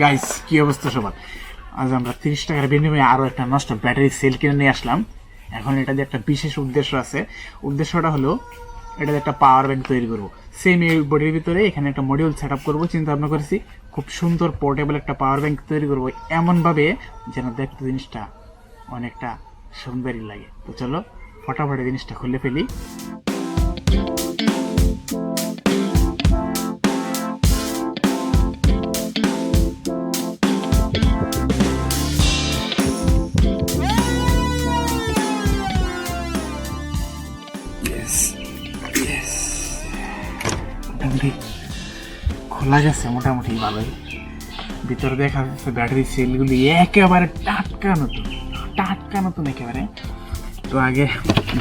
Guys কি অবস্থা সবার? আজ আমরা 30 টাকার বিনিময়ে আরো একটা নষ্ট ব্যাটারি সেল কিনে নিয়ে আসলাম। এখন এটা দিয়ে একটা বিশেষ উদ্দেশ্য আছে। উদ্দেশ্যটা হলো এটা দিয়ে একটা পাওয়ার ব্যাংক তৈরি করবো। সেম এই বডির ভিতরে এখানে একটা মডিউল সেট আপ করবো চিন্তা ভাবনা করেছি। খুব সুন্দর পোর্টেবল একটা পাওয়ার ব্যাংক তৈরি করবো এমনভাবে যেন দেখতে জিনিসটা অনেকটা সুন্দরই লাগে। তো চলো ফটাফট জিনিসটা খুলে ফেলি। মোটামুটি খোলা গেছে, মোটামুটি ভালোই। ভিতরে দেখা যাচ্ছে ব্যাটারি সেলগুলি একেবারে টাটকা নতুন একেবারে। তো আগে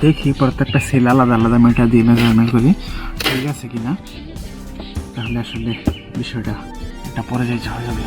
দেখি প্রত্যেকটা সেল আলাদা আলাদা মিটার দিয়ে মেজারমেন্ট করি ঠিক আছে কিনা, তাহলে আসলে বিষয়টা একটা পর্যায়ে হয়ে যাবে।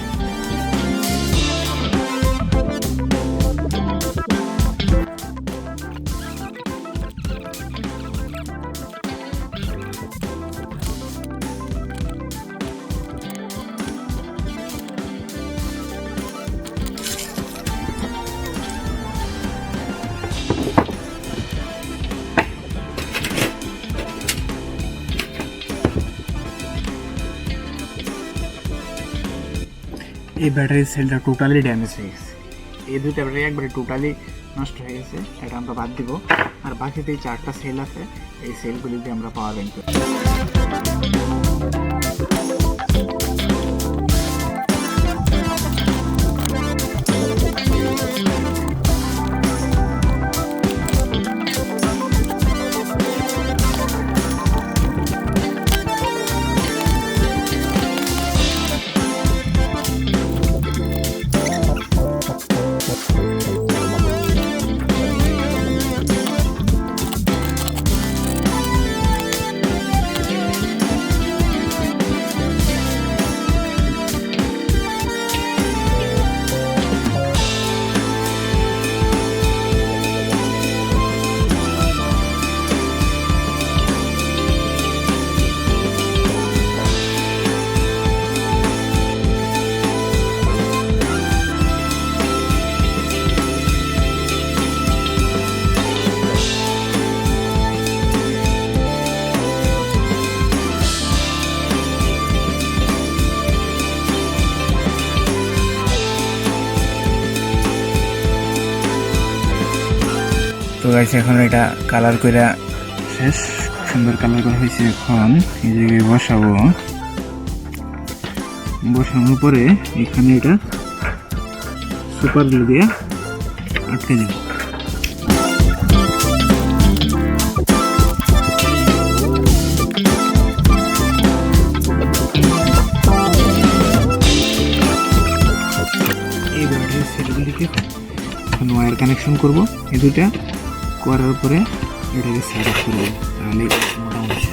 এই ব্যাটারি সেলটা টোটালি ড্যামেজ হয়ে গেছে। এই দুইটা ব্যাটারি একবারে টোটালি নষ্ট হয়ে গেছে, এটা আমরা বাদ দিব। আর বাকিতে এই 4টা সেল আছে, এই সেলগুলি দিয়ে আমরা পাওয়ার ব্যাংক করি। তো গাইছে এখন এটা কালার করে শেষ, সুন্দর কালার করা হয়েছে। এখন এই জায়গায় বসানোর পরে এখানে এটা সুপার গ্লু দিয়ে আটকে দেব। এই ব্যাটারি সেলগুলিকে এখন ওয়্যার কানেকশন করব। এই দুটা করার পরে এটাকে সেট আপ করবো, তাহলে মোটামুটি